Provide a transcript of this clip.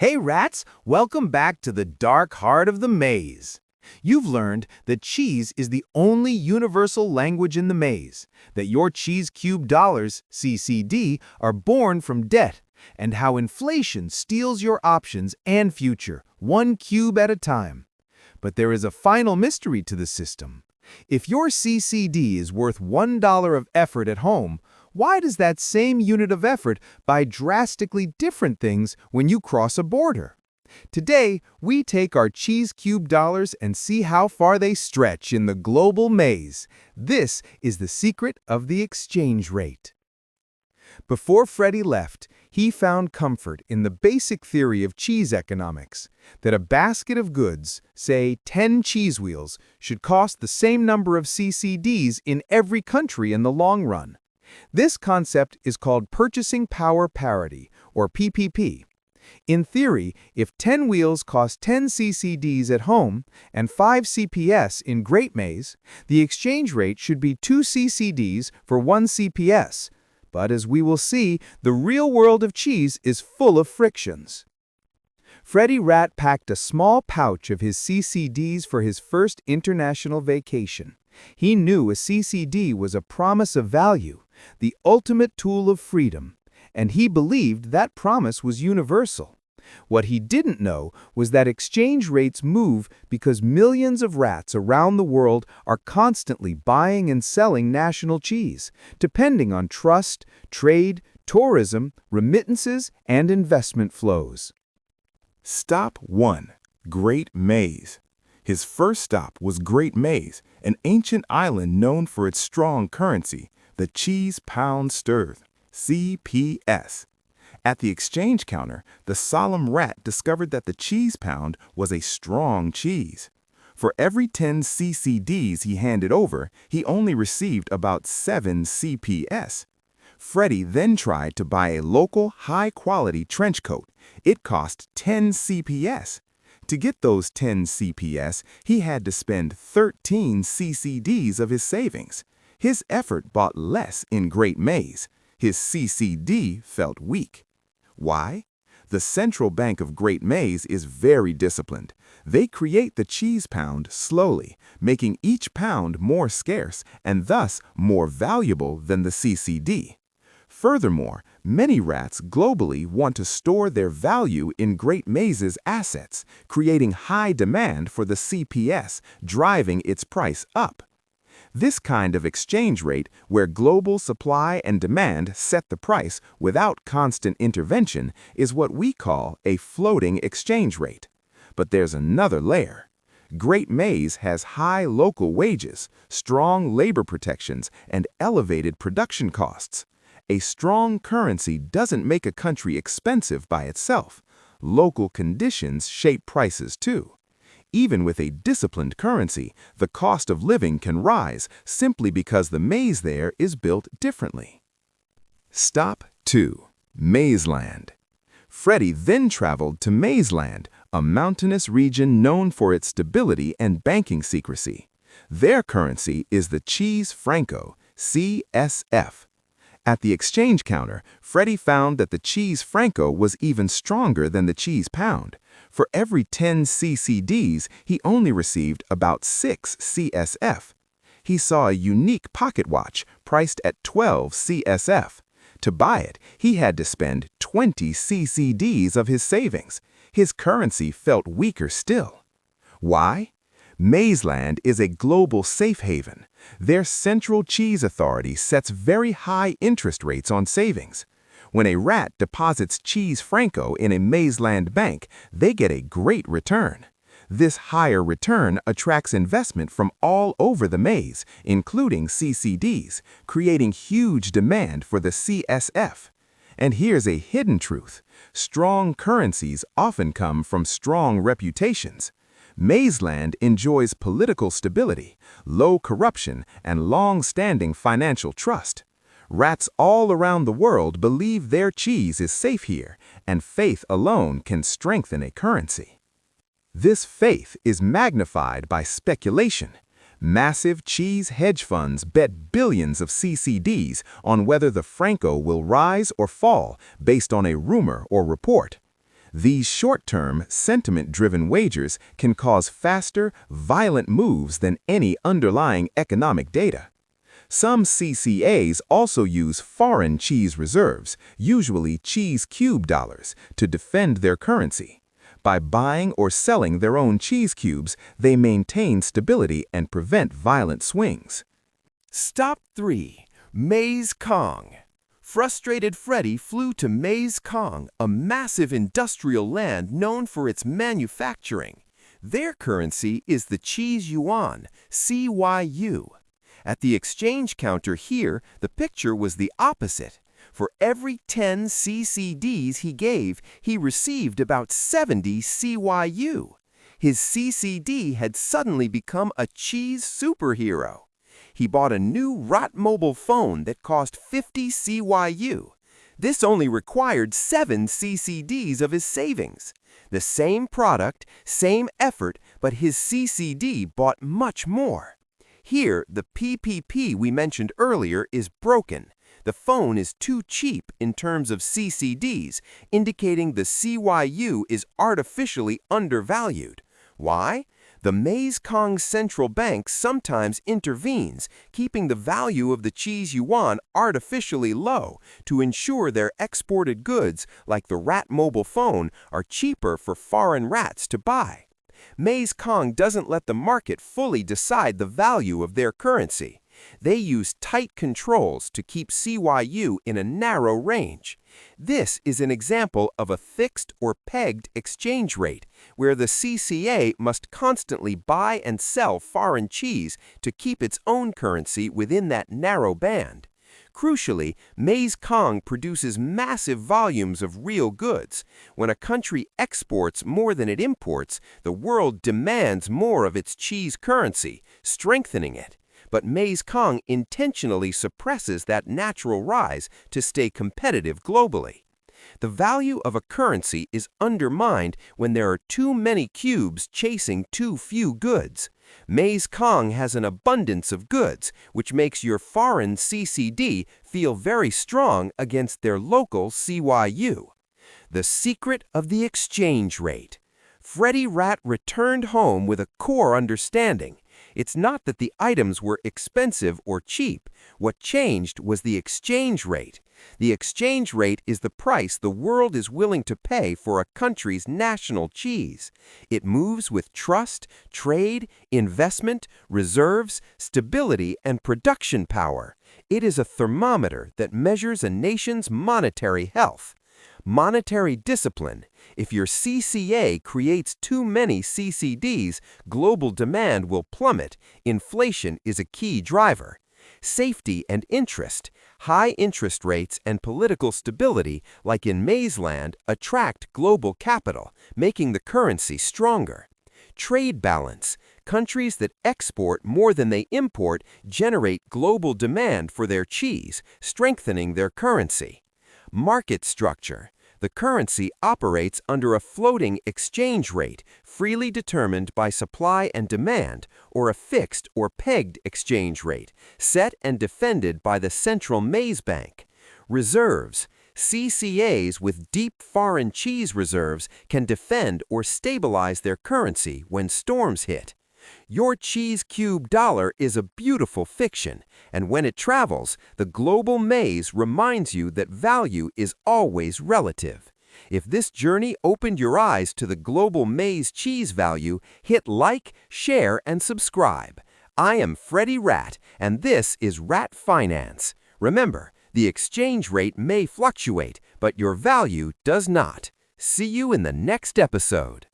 Hey rats, welcome back to the dark heart of the maze. You've learned that cheese is the only universal language in the maze, that your cheese cube dollars, CCD, are born from debt, and how inflation steals your options and future, one cube at a time. But there is a final mystery to the system. If your CCD is worth $1 of effort at home, why does that same unit of effort buy drastically different things when you cross a border? Today, we take our cheese cube dollars and see how far they stretch in the global maze. This is the secret of the exchange rate. Before Freddy left, he found comfort in the basic theory of cheese economics, that a basket of goods, say 10 cheese wheels, should cost the same number of CCDs in every country in the long run. This concept is called purchasing power parity, or PPP. In theory, if 10 wheels cost 10 CCDs at home and 5 CPS in Great Maze, the exchange rate should be 2 CCDs for 1 CPS. But as we will see, the real world of cheese is full of frictions. Freddy Rat packed a small pouch of his CCDs for his first international vacation. He knew a CCD was a promise of value, the ultimate tool of freedom, and he believed that promise was universal. What he didn't know was that exchange rates move because millions of rats around the world are constantly buying and selling national cheese, depending on trust, trade, tourism, remittances, and investment flows. Stop 1. Great Maze. His first stop was Great Maze, an ancient island known for its strong currency, the cheese pound sterling, CPS. At the exchange counter, the solemn rat discovered that the cheese pound was a strong cheese. For every 10 CCDs he handed over, he only received about 7 CPS. Freddy then tried to buy a local, high-quality trench coat. It cost 10 CPS. To get those 10 CPS, he had to spend 13 CCDs of his savings. His effort bought less in Great Maze. His CCD felt weak. Why? The central bank of Great Maze is very disciplined. They create the cheese pound slowly, making each pound more scarce and thus more valuable than the CCD. Furthermore, many rats globally want to store their value in Great Maze's assets, creating high demand for the CPS, driving its price up. This kind of exchange rate, where global supply and demand set the price without constant intervention, is what we call a floating exchange rate. But there's another layer. Great Maze has high local wages, strong labor protections, and elevated production costs. A strong currency doesn't make a country expensive by itself. Local conditions shape prices too. Even with a disciplined currency, the cost of living can rise simply because the maze there is built differently. Stop 2. Mazeland. Freddy then traveled to Mazeland, a mountainous region known for its stability and banking secrecy. Their currency is the cheese franco, CSF. At the exchange counter, Freddy found that the cheese franco was even stronger than the cheese pound. For every 10 CCDs, he only received about 6 CSF. He saw a unique pocket watch priced at 12 CSF. To buy it, he had to spend 20 CCDs of his savings. His currency felt weaker still. Why? Mazeland is a global safe haven. Their central cheese authority sets very high interest rates on savings. When a rat deposits cheese franco in a Mazeland bank, they get a great return. This higher return attracts investment from all over the maze, including CCDs, creating huge demand for the CSF. And here's a hidden truth. Strong currencies often come from strong reputations. Mazeland enjoys political stability, low corruption, and long-standing financial trust. Rats all around the world believe their cheese is safe here, and faith alone can strengthen a currency. This faith is magnified by speculation. Massive cheese hedge funds bet billions of CCDs on whether the franco will rise or fall based on a rumor or report. These short-term, sentiment-driven wagers can cause faster, violent moves than any underlying economic data. Some CCAs also use foreign cheese reserves, usually cheese cube dollars, to defend their currency. By buying or selling their own cheese cubes, they maintain stability and prevent violent swings. Stop 3. Maize Kong. Frustrated Freddy flew to Maize Kong, a massive industrial land known for its manufacturing. Their currency is the cheese yuan, CYU. At the exchange counter here, the picture was the opposite. For every 10 CCDs he gave, he received about 70 CYU. His CCD had suddenly become a cheese superhero. He bought a new Rat mobile phone that cost 50 CYU. This only required 7 CCDs of his savings. The same product, same effort, but his CCD bought much more. Here, the PPP we mentioned earlier is broken. The phone is too cheap in terms of CCDs, indicating the CYU is artificially undervalued. Why? The Maize Kong Central Bank sometimes intervenes, keeping the value of the cheese yuan artificially low to ensure their exported goods, like the Rat mobile phone, are cheaper for foreign rats to buy. Maize Kong doesn't let the market fully decide the value of their currency. They use tight controls to keep CYU in a narrow range. This is an example of a fixed or pegged exchange rate, where the CCA must constantly buy and sell foreign cheese to keep its own currency within that narrow band. Crucially, Maize Kong produces massive volumes of real goods. When a country exports more than it imports, the world demands more of its cheese currency, strengthening it. But Maize Kong intentionally suppresses that natural rise to stay competitive globally. The value of a currency is undermined when there are too many cubes chasing too few goods. Maize Kong has an abundance of goods, which makes your foreign CCD feel very strong against their local CYU. The secret of the exchange rate. Freddy Rat returned home with a core understanding. It's not that the items were expensive or cheap. What changed was the exchange rate. The exchange rate is the price the world is willing to pay for a country's national cheese. It moves with trust, trade, investment, reserves, stability, and production power. It is a thermometer that measures a nation's monetary health. Monetary discipline. If your CCA creates too many CCDs, global demand will plummet. Inflation is a key driver. Safety and interest. High interest rates and political stability, like in Maizeland, attract global capital, making the currency stronger. Trade balance. Countries that export more than they import generate global demand for their cheese, strengthening their currency. Market structure. The currency operates under a floating exchange rate, freely determined by supply and demand, or a fixed or pegged exchange rate, set and defended by the Central Maize Bank. Reserves. CCAs with deep foreign cheese reserves can defend or stabilize their currency when storms hit. Your cheese cube dollar is a beautiful fiction, and when it travels, the global maze reminds you that value is always relative. If this journey opened your eyes to the global maze cheese value, hit like, share, and subscribe. I am Freddy Rat, and this is Rat Finance. Remember, the exchange rate may fluctuate, but your value does not. See you in the next episode.